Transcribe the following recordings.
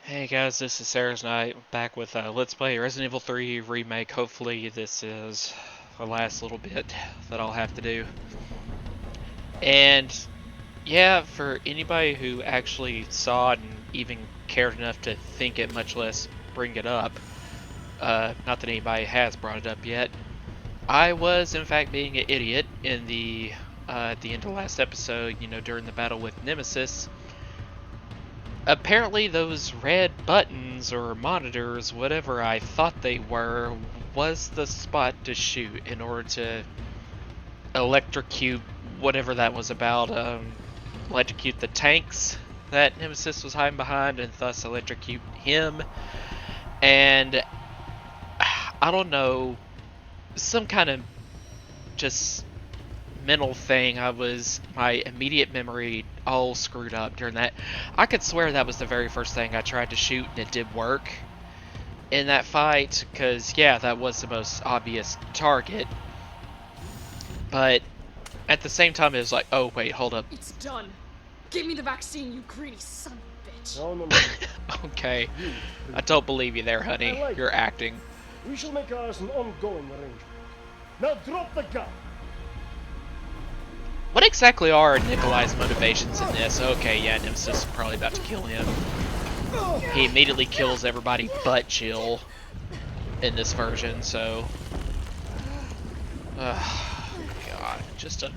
Hey guys, this is Sarah's Night, back with Let's Play Resident Evil 3 Remake. Hopefully this is the last little bit that I'll have to do. And yeah, for anybody who actually saw it and even cared enough to think it, much less bring it up, not that anybody has brought it up yet, I was in fact being an idiot in at the end of the last episode, during the battle with Nemesis. Apparently those red buttons or monitors, whatever I thought they were, was the spot to shoot in order to electrocute whatever that was about. Electrocute the tanks that Nemesis was hiding behind and thus electrocute him. And I don't know, some kind of just mental thing. My immediate memory all screwed up during that. I could swear that was the very first thing I tried to shoot and it did work in that fight, because yeah, that was the most obvious target. But at the same time it was like, oh wait, hold up. It's done. Give me the vaccine, you greedy son of a bitch. No. Okay, I don't believe you there, honey. You're acting. We shall make ours an ongoing arrangement. Now drop the gun. What exactly are Nikolai's motivations in this? Okay, yeah, Nemesis is probably about to kill him. He immediately kills everybody but Jill in this version, so... God, just a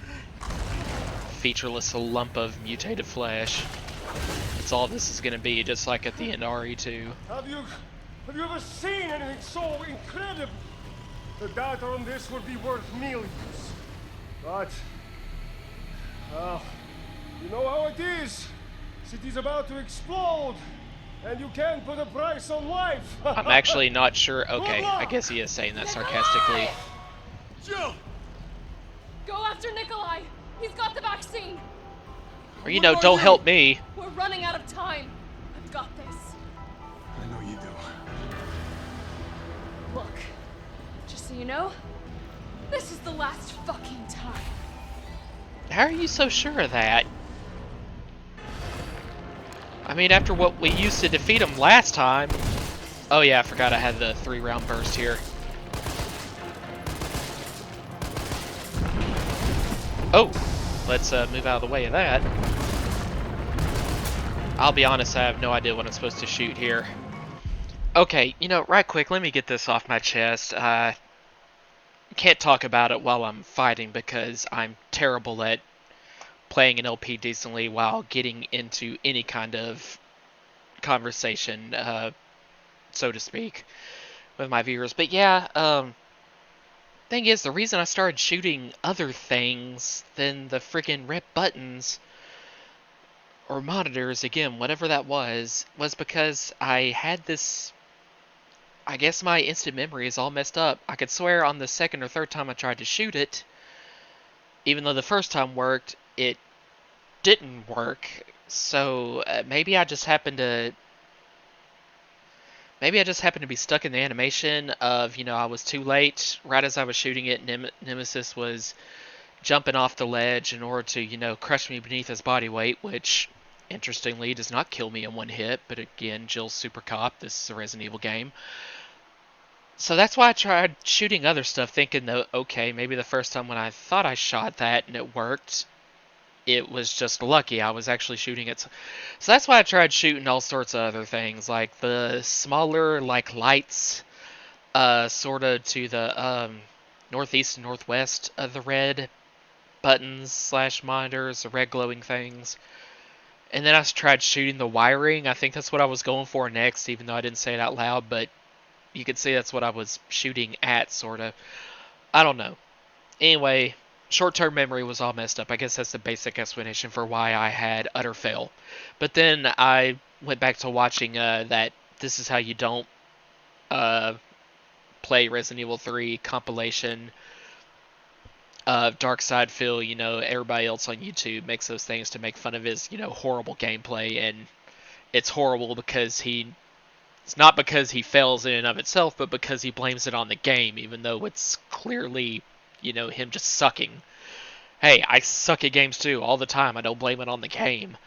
featureless lump of mutated flesh. That's all this is gonna be, just like at the end of RE2. Have you ever seen anything so incredible? The data on this would be worth millions. But, well, you know how it is. City's about to explode, and you can't put a price on life. I'm actually not sure. Okay, I guess he is saying that sarcastically. Jill! Go after Nikolai. He's got the vaccine. Or, don't help me. We're running out of time. I've got this. I know you do. Look, just so you know, this is the last fucking time. How are you so sure of that? I mean, after what we used to defeat him last time... Oh yeah, I forgot I had the 3-round burst here. Oh! Let's move out of the way of that. I'll be honest, I have no idea what I'm supposed to shoot here. Okay, right quick, let me get this off my chest. Can't talk about it while I'm fighting because I'm terrible at playing an LP decently while getting into any kind of conversation, so to speak, with my viewers. But yeah, thing is, the reason I started shooting other things than the freaking red buttons or monitors, again, whatever that was because I had this... I guess my instant memory is all messed up. I could swear on the second or third time I tried to shoot it, even though the first time worked, it didn't work. So maybe I just happened to be stuck in the animation of, I was too late. Right as I was shooting it, Nemesis was jumping off the ledge in order to, crush me beneath his body weight, which, interestingly, does not kill me in one hit. But again, Jill's super cop. This is a Resident Evil game. So that's why I tried shooting other stuff, thinking that, okay, maybe the first time when I thought I shot that and it worked, it was just lucky. I was actually shooting it. So that's why I tried shooting all sorts of other things, like the smaller, lights, sort of to the northeast and northwest of the red buttons / monitors, the red glowing things. And then I tried shooting the wiring. I think that's what I was going for next, even though I didn't say it out loud, but you could see that's what I was shooting at, sort of. I don't know. Anyway, short-term memory was all messed up. I guess that's the basic explanation for why I had utter fail. But then I went back to watching that This Is How You Don't Play Resident Evil 3 compilation of Dark Side Phil. Everybody else on YouTube makes those things to make fun of his, horrible gameplay. And it's horrible because it's not because he fails in and of itself, but because he blames it on the game, even though it's clearly, him just sucking. Hey, I suck at games too, all the time. I don't blame it on the game.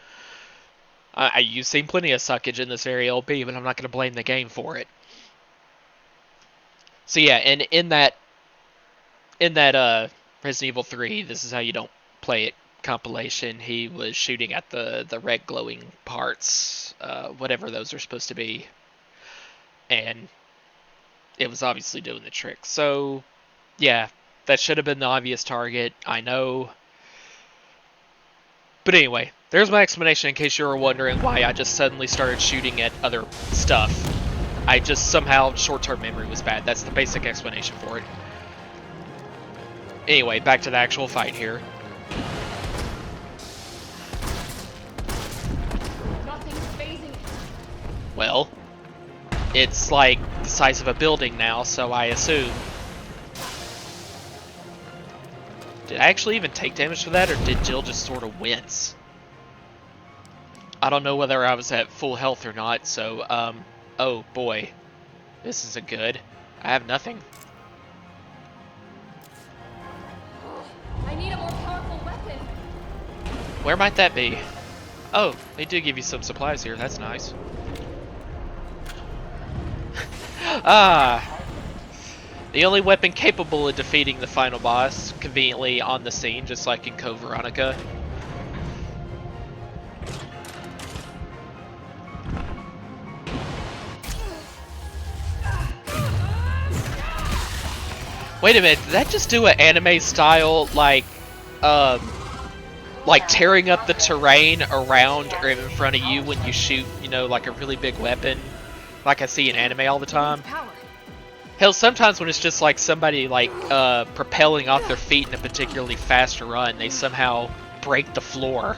You've seen plenty of suckage in this area, LB, but I'm not going to blame the game for it. So yeah, and in that Resident Evil 3, this is how you don't play it compilation, he was shooting at the red glowing parts, whatever those are supposed to be, and it was obviously doing the trick. So yeah, that should have been the obvious target, I know. But anyway, there's my explanation in case you were wondering why I just suddenly started shooting at other stuff. I just somehow, short-term memory was bad. That's the basic explanation for it. Anyway, back to the actual fight here. Nothing's phasing it. Well, it's like the size of a building now, so I assume. Did I actually even take damage for that, or did Jill just sort of wince? I don't know whether I was at full health or not, so, oh boy. This isn't good. I have nothing. I need a more powerful weapon. Where might that be? Oh, they do give you some supplies here, that's nice. The only weapon capable of defeating the final boss, conveniently on the scene, just like in Code Veronica. Wait a minute, did that just do an anime style, like tearing up the terrain around or in front of you when you shoot, you know, like a really big weapon, like I see in anime all the time? Hell, sometimes when it's just like somebody like propelling off their feet in a particularly fast run, they somehow break the floor.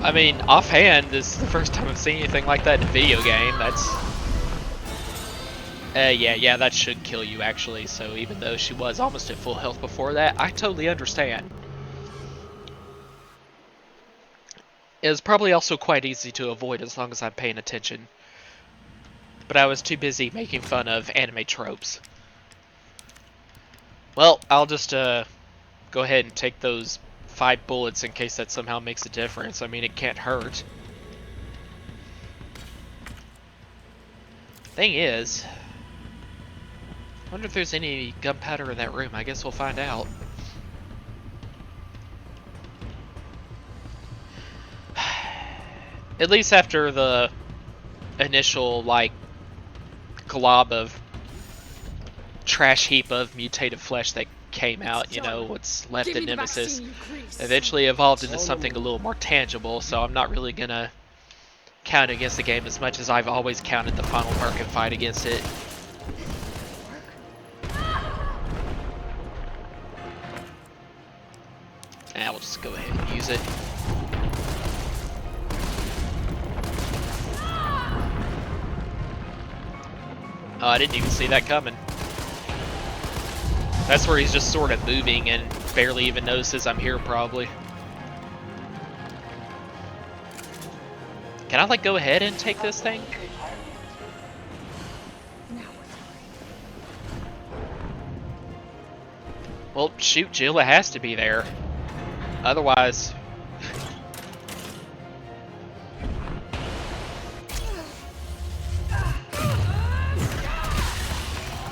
I mean, offhand, this is the first time I've seen anything like that in a video game. That's yeah, that should kill you actually. So even though she was almost at full health before that, I totally understand. It was probably also quite easy to avoid as long as I'm paying attention. But I was too busy making fun of anime tropes. Well, I'll just go ahead and take those 5 bullets in case that somehow makes a difference. I mean, it can't hurt. Thing is, I wonder if there's any gunpowder in that room. I guess we'll find out. At least after the initial, like, glob of trash heap of mutated flesh that came out, you know, what's left in Nemesis eventually evolved into something a little more tangible, so I'm not really gonna count against the game as much as I've always counted the final Merkin fight against it. And we'll just go ahead and use it. Oh, I didn't even see that coming. That's where he's just sort of moving and barely even notices I'm here, probably. Can I, like, go ahead and take this thing? Well, shoot, Jill, it has to be there. Otherwise...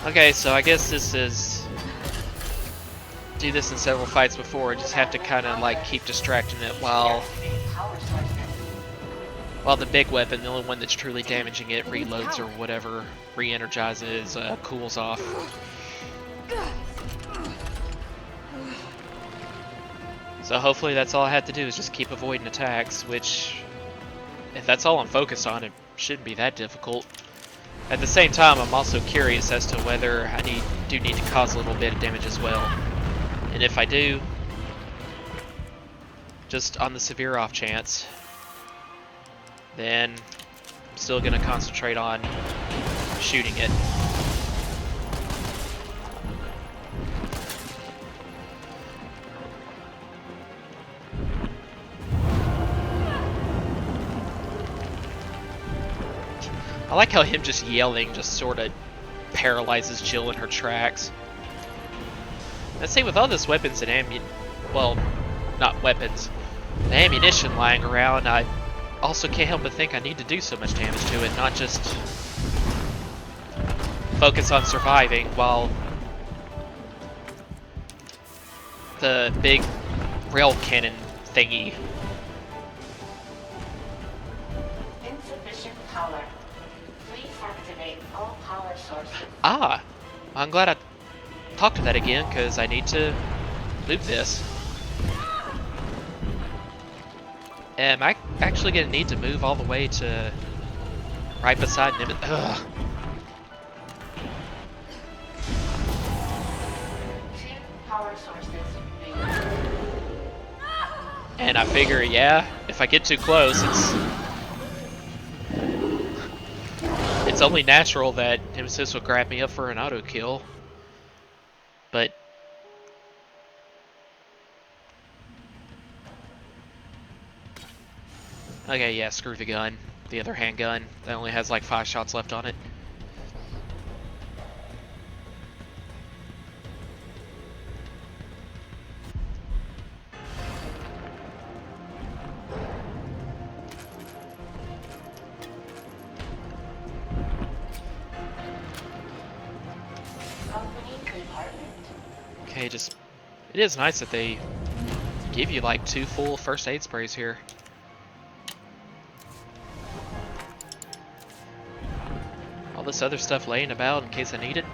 Okay, so I guess this is... do this in several fights before, I just have to kind of like keep distracting it while the big weapon, the only one that's truly damaging it, reloads or whatever, re-energizes, cools off. So hopefully that's all I have to do is just keep avoiding attacks, which, if that's all I'm focused on, it shouldn't be that difficult. At the same time, I'm also curious as to whether I do need to cause a little bit of damage as well. And if I do, just on the severe off chance, then I'm still going to concentrate on shooting it. I like how him just yelling just sort of paralyzes Jill in her tracks. Let's say with all those weapons and well, not weapons, the ammunition lying around, I also can't help but think I need to do so much damage to it, not just focus on surviving while the big rail cannon thingy. Insufficient power. Please activate all power sources. Ah, I'm glad I talked to that again, because I need to move this. Am I actually going to need to move all the way to right beside Nimitz? Ugh. Two power sources remaining. And I figure, yeah, if I get too close, it's only natural that Nemesis will grab me up for an auto kill. But okay, yeah, screw the gun. The other handgun that only has like 5 shots left on it. Company compartment. Okay, just it is nice that they give you like 2 full first aid sprays here. All this other stuff laying about in case I need it.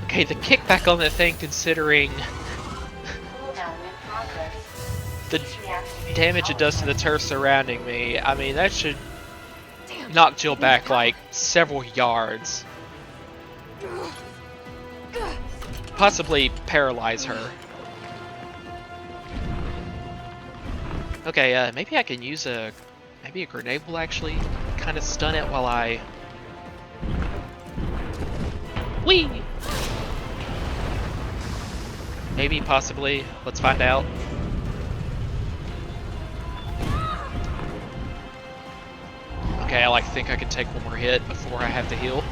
Okay, the kickback on that thing, considering Cooldown in progress. the Please reactivate damage it power does to the turf surrounding me, I mean, that should knock Jill back like several yards. Possibly paralyze her. Okay, maybe I can use maybe a grenade will actually kind of stun it while I... Whee! Maybe, possibly. Let's find out. Okay, I think I can take one more hit before I have to heal.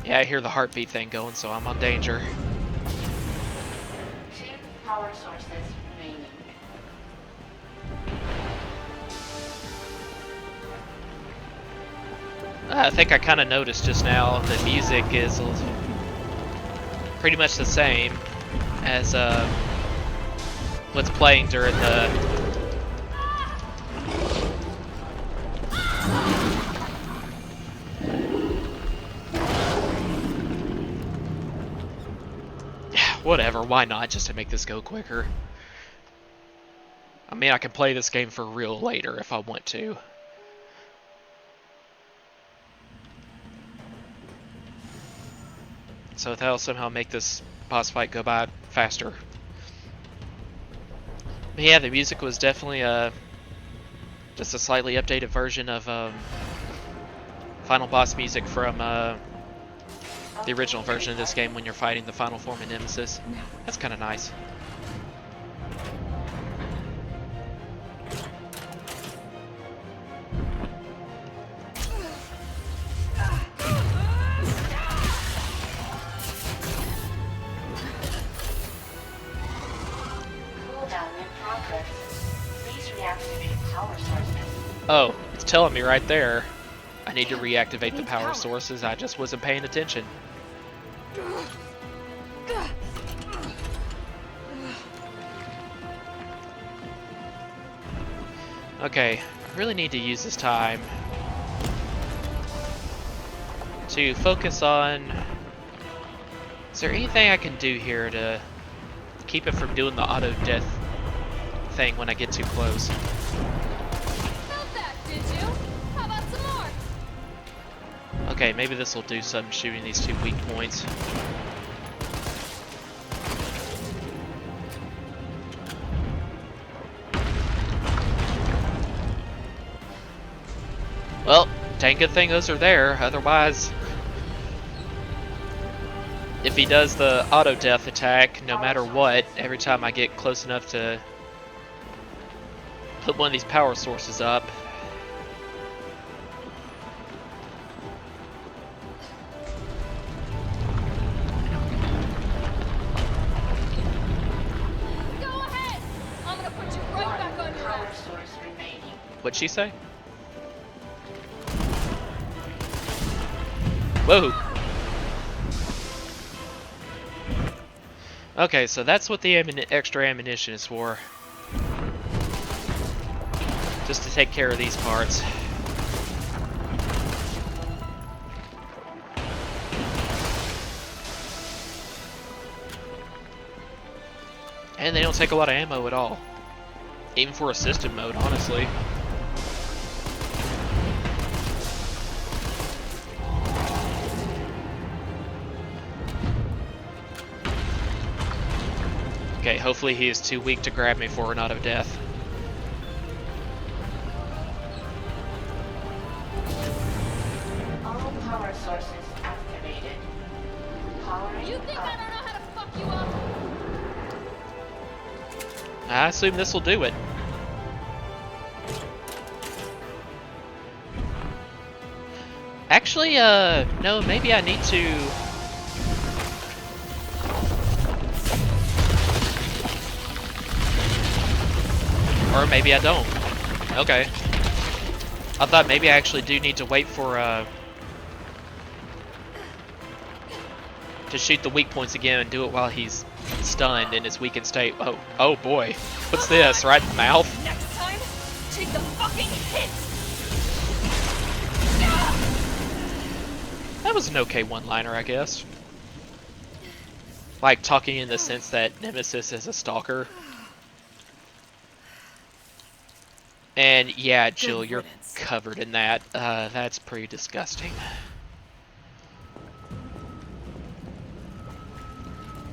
Yeah, I hear the heartbeat thing going, so I'm on danger. Two power sources remaining. I think I kind of noticed just now the music is pretty much the same as what's playing during the... Whatever, why not, just to make this go quicker. I mean, I can play this game for real later if I want to. So that'll somehow make this boss fight go by faster. But yeah, the music was definitely just a slightly updated version of final boss music from the original version of this game when you're fighting the final form of Nemesis. That's kind of nice. Cooldown in progress. Please reactivate power sources. Oh, it's telling me right there. I need to reactivate the power sources. I just wasn't paying attention. Okay, I really need to use this time to focus on... Is there anything I can do here to keep it from doing the auto-death thing when I get too close? Felt that, did you? How about some more? Okay, maybe this will do some shooting these 2 weak points. Well, dang good thing those are there, otherwise... if he does the auto death attack, no matter what, every time I get close enough to put one of these power sources up. Go ahead! I'm gonna put you right back on your Power ass. source remaining. What'd she say? Whoa! Okay, so that's what the extra ammunition is for. Just to take care of these parts. And they don't take a lot of ammo at all. Even for assisted mode, honestly. Okay, hopefully he is too weak to grab me for an auto death. All power sources activated. Powering You think I up. don't know how to fuck you up? I assume this will do it. Actually, no, maybe I need to... Or maybe I don't. Okay. I thought maybe I actually do need to wait for, to shoot the weak points again and do it while he's stunned in his weakened state. Oh boy. What's this? Right in the mouth? Next time, take the fucking hit! That was an okay one-liner, I guess. Like, talking in the sense that Nemesis is a stalker. And yeah, Jill, you're covered in that. That's pretty disgusting.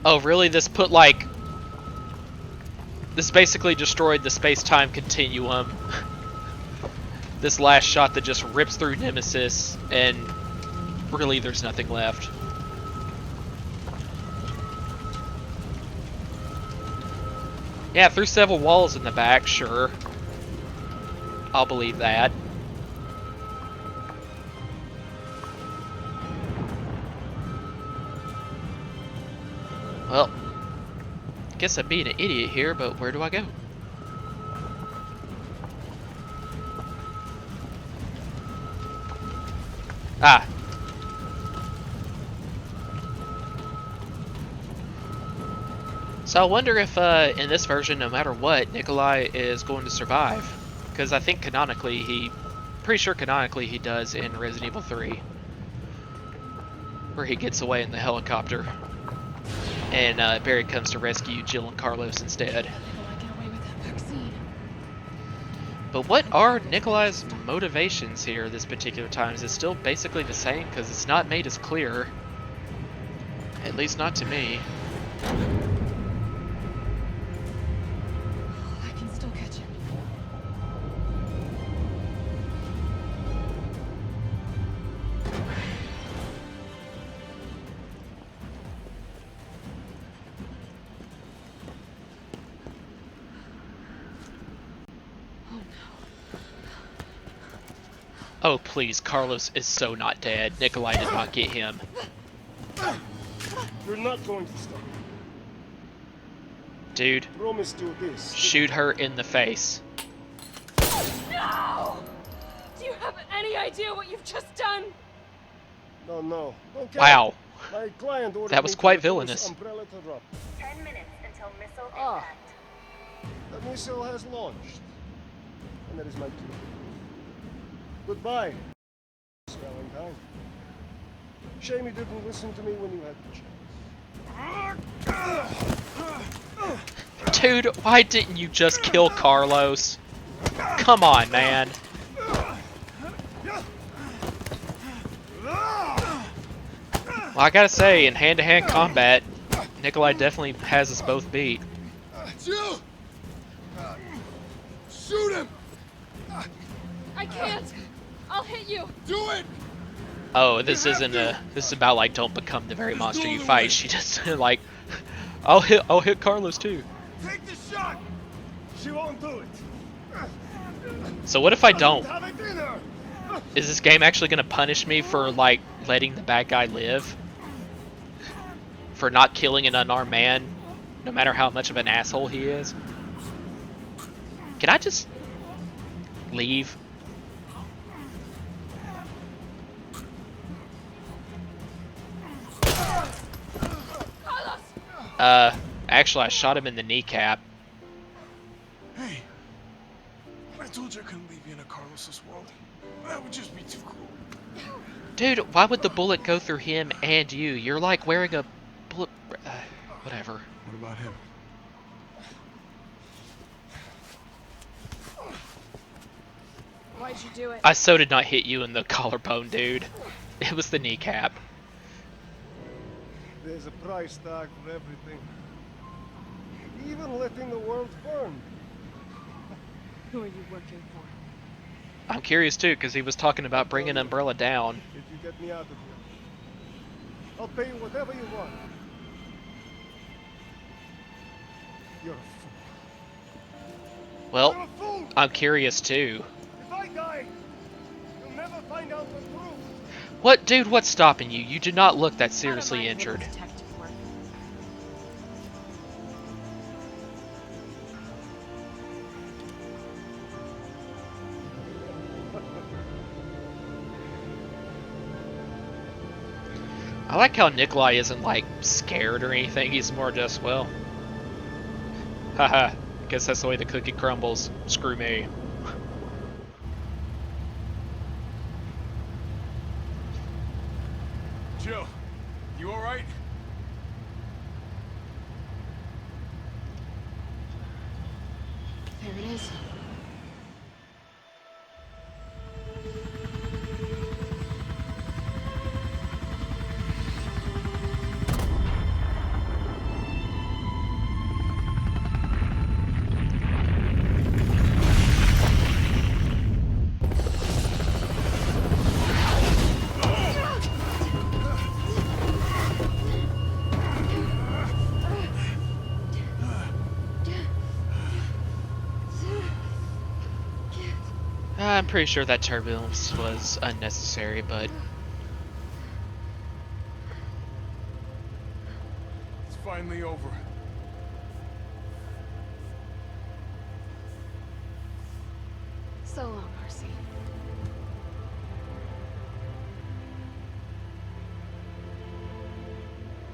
Oh, really? This put, like... This basically destroyed the space-time continuum. This last shot that just rips through Nemesis, and really there's nothing left. Yeah, through several walls in the back, sure. I'll believe that. Well, guess I'm being an idiot here, but where do I go? Ah. So I wonder if, in this version, no matter what, Nikolai is going to survive. Because I think canonically pretty sure canonically he does in Resident Evil 3. Where he gets away in the helicopter. And Barry comes to rescue Jill and Carlos instead. Get away with that vaccine. But what are Nikolai's motivations here this particular time? Is it still basically the same? Because it's not made as clear. At least not to me. I can still catch him. Oh please, Carlos is so not dead. Nikolai did not get him. You're not going to stop. Dude, Promised you this. shoot her in the face. No! Do you have any idea what you've just done? No. Okay. Wow. My client ordered That was me to quite refuse villainous. Umbrella to drop. 10 minutes until missile Ah. impact. The missile has launched. And that is my cue. Goodbye, Miss Valentine. Shame you didn't listen to me when you had the chance. Dude, why didn't you just kill Carlos? Come on, man. Well, I gotta say, in hand-to-hand combat, Nikolai definitely has us both beat. Jill! Shoot him! I can't! I'll hit you! Do it! Oh, You this have isn't to. a. This is about like don't become the very There's monster no you other fight. way. She just like, I'll hit Carlos too. Take the shot. She won't do it. So what if I Doesn't don't? have it in her. Is this game actually gonna punish me for like letting the bad guy live? For not killing an unarmed man, no matter how much of an asshole he is? Can I just leave? Carlos! Actually, I shot him in the kneecap. Hey, I told you I couldn't leave you in a Carlos's world. That would just be too cruel. Dude, why would the bullet go through him and you? You're like wearing a bullet... whatever. What about him? Why'd you do it? I so did not hit you in the collarbone, dude. It was the kneecap. There's a price tag for everything. Even letting the world burn. Who are you working for? I'm curious too, because he was talking about bringing Umbrella down. If you get me out of here, I'll pay you whatever you want. You're a fool. Well, You're a fool! I'm curious too. If I die, you'll never find out the truth. What, dude, what's stopping you? You do not look that I don't seriously mind little injured. detective work. I like how Nikolai isn't, like, scared or anything. He's more just, well... Haha, guess that's the way the cookie crumbles. Screw me. Jill, you alright? There it is. I'm pretty sure that turbulence was unnecessary, but... It's finally over. So long, Marcy.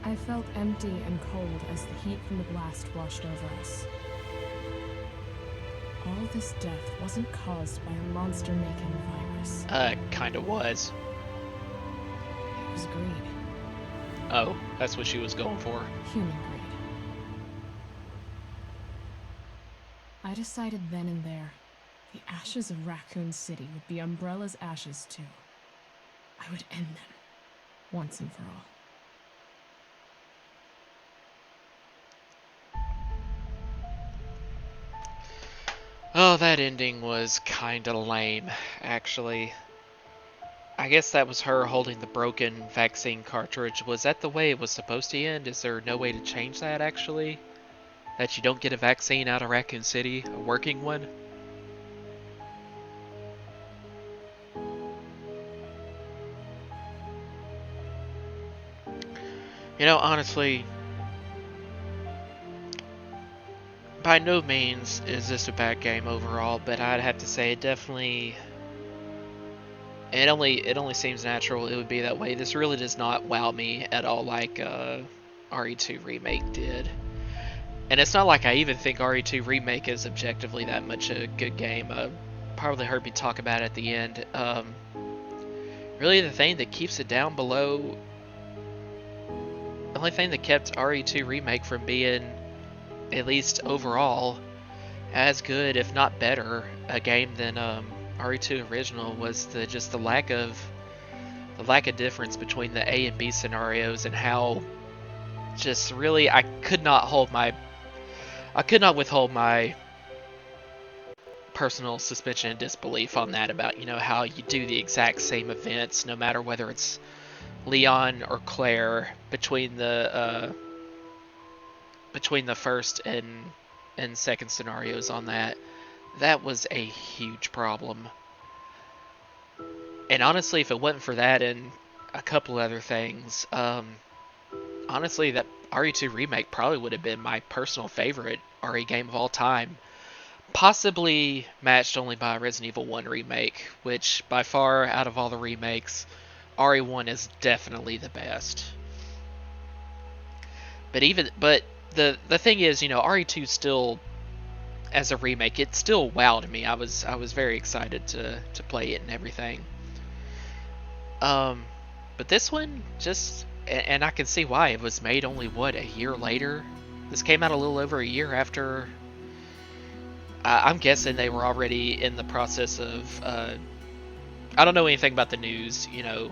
I felt empty and cold as the heat from the blast washed over us. All this death wasn't caused by a monster-making virus. Kinda was. It was greed. Oh, that's what she was going for. Human greed. I decided then and there, the ashes of Raccoon City would be Umbrella's ashes too. I would end them, once and for all. Oh, that ending was kinda lame, actually. I guess that was her holding the broken vaccine cartridge. Was that the way it was supposed to end? Is there no way to change that, actually? That you don't get a vaccine out of Raccoon City, a working one? You know, honestly, by no means is this a bad game overall, but I'd have to say it only seems natural it would be that way. This really does not wow me at all like RE2 Remake did. And it's not like I even think RE2 Remake is objectively that much a good game. Probably heard me talk about it at the end. Really the thing that keeps it down below... The only thing that kept RE2 Remake from being, at least overall, as good, if not better, a game than RE2 Original was just the lack of difference between the A and B scenarios, and how just really I could not withhold my personal suspension and disbelief on that about, you know, how you do the exact same events no matter whether it's Leon or Claire between the first and second scenarios on that. That was a huge problem. And honestly, if it wasn't for that and a couple other things, honestly, that RE2 Remake probably would have been my personal favorite RE game of all time. Possibly matched only by Resident Evil 1 Remake, which by far, out of all the remakes, RE1 is definitely the best. But the thing is, you know, RE2 still, as a remake, it still wowed me. I was very excited to play it and everything. But this one just, and I can see why. It was made only what, a year later. This came out a little over a year after. I'm guessing they were already in the process of. I don't know anything about the news, you know,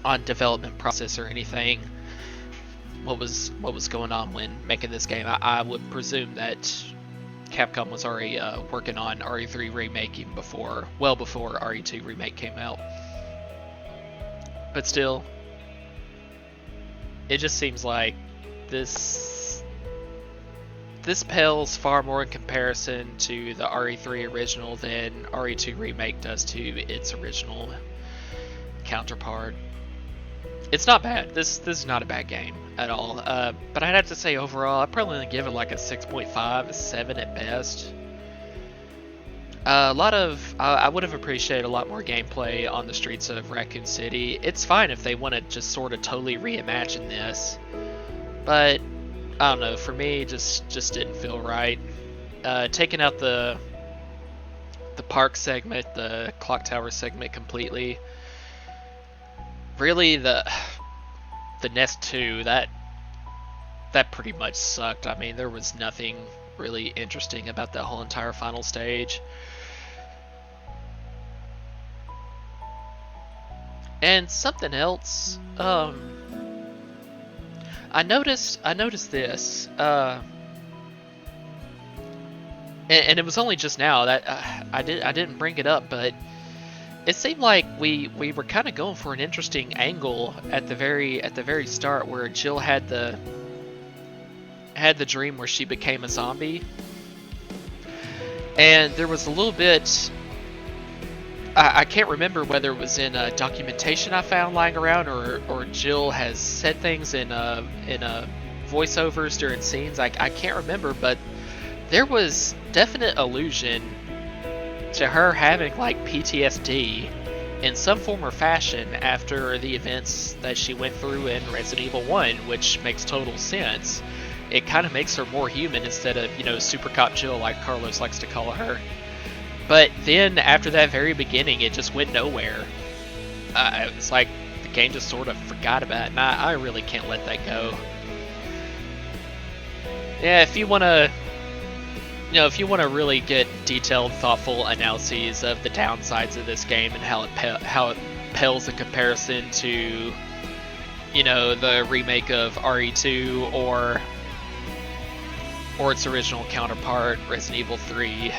on development process or anything. What was going on when making this game? I would presume that Capcom was already working on RE3 Remake even before, well before RE2 Remake came out. But still, it just seems like this pales far more in comparison to the RE3 original than RE2 Remake does to its original counterpart. It's not bad. This is not a bad game at all. But I'd have to say overall, I'd probably give it like a 6.5, a 7 at best. I would have appreciated a lot more gameplay on the streets of Raccoon City. It's fine if they want to just sort of totally reimagine this, but I don't know. For me, it just didn't feel right. Taking out the park segment, the clock tower segment completely. Really, the Nest 2, that pretty much sucked. I mean, there was nothing really interesting about that whole entire final stage. And something else, I noticed this, and it was only just now that I didn't bring it up, but it seemed like we were kind of going for an interesting angle at the very start, where Jill had the dream where she became a zombie, and there was a little bit. I can't remember whether it was in documentation I found lying around, or Jill has said things in voiceovers during scenes. I can't remember, but there was definite allusion to her having like PTSD in some form or fashion after the events that she went through in Resident Evil 1, which makes total sense. It kind of makes her more human instead of, you know, Super Cop Jill like Carlos likes to call her. But then after that very beginning, it just went nowhere. It's like the game just sort of forgot about it, and I really can't let that go. Yeah, if you want to really get detailed, thoughtful analyses of the downsides of this game and how it pales in comparison to, you know, the remake of RE2 or its original counterpart, Resident Evil 3,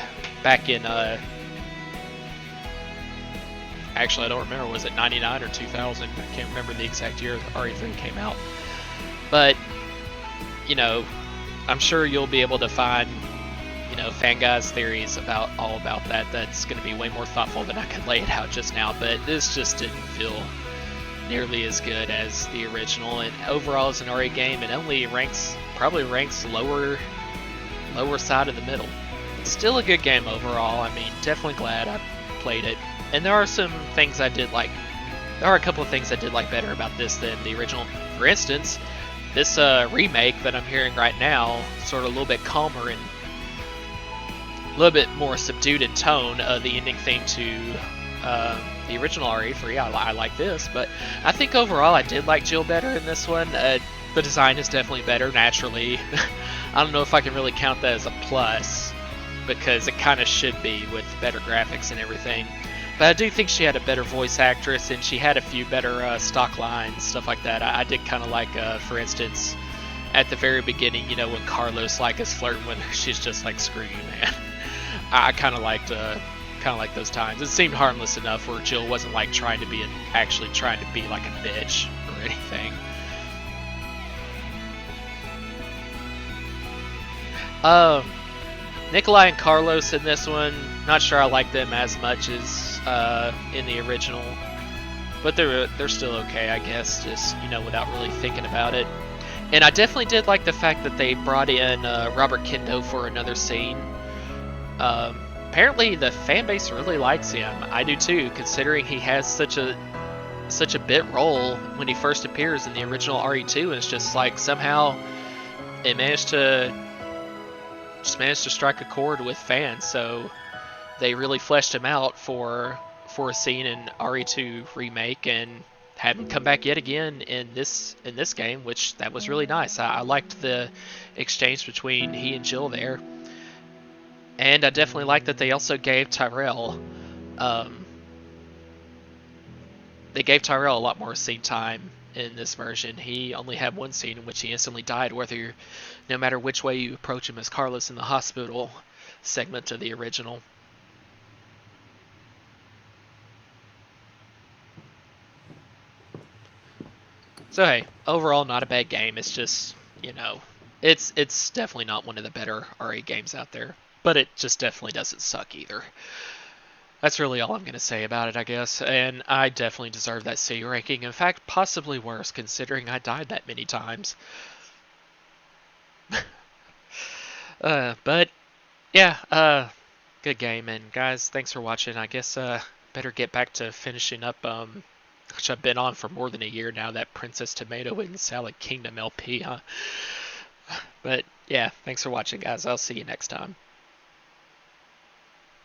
back in, actually I don't remember, was it 99 or 2000? I can't remember the exact year RE3 came out. But, you know, I'm sure you'll be able to find, you know, fan guys' theories all about that. That's going to be way more thoughtful than I could lay it out just now, but this just didn't feel nearly as good as the original, and overall as an RE game, it only probably ranks lower side of the middle. It's still a good game overall. I mean, definitely glad I played it. And there are some things I did like. There are a couple of things I did like better about this than the original. For instance, this remake that I'm hearing right now, sort of a little bit calmer and a little bit more subdued in tone. The ending theme to the original RE3, I like this, but I think overall I did like Jill better in this one. The design is definitely better, naturally. I don't know if I can really count that as a plus, because it kind of should be with better graphics and everything. But I do think she had a better voice actress, and she had a few better stock lines, stuff like that. I did kind of like, for instance, at the very beginning, you know, when Carlos like is flirting with her, she's just like, "Screw you, man." I kind of liked those times. It seemed harmless enough where Jill wasn't like actually trying to be like a bitch or anything. Nikolai and Carlos in this one, not sure I like them as much as in the original, but they're still okay, I guess, just, you know, without really thinking about it. And I definitely did like the fact that they brought in Robert Kendo for another scene. Apparently the fan base really likes him. I do too, considering he has such a bit role when he first appears in the original RE2, and it's just like somehow it managed to strike a chord with fans. So they really fleshed him out for a scene in RE2 Remake, and had him come back yet again in this game, which that was really nice. I liked the exchange between he and Jill there. And I definitely like that they also gave Tyrell, a lot more scene time in this version. He only had one scene in which he instantly died, no matter which way you approach him as Carlos in the hospital segment of the original. So hey, overall not a bad game. It's just, you know, it's definitely not one of the better RE games out there, but it just definitely doesn't suck either. That's really all I'm going to say about it, I guess, and I definitely deserve that C ranking. In fact, possibly worse, considering I died that many times. But, yeah, good game, and guys, thanks for watching. I guess, better get back to finishing up, which I've been on for more than a year now, that Princess Tomato and Salad Kingdom LP, huh? But, yeah, thanks for watching, guys. I'll see you next time.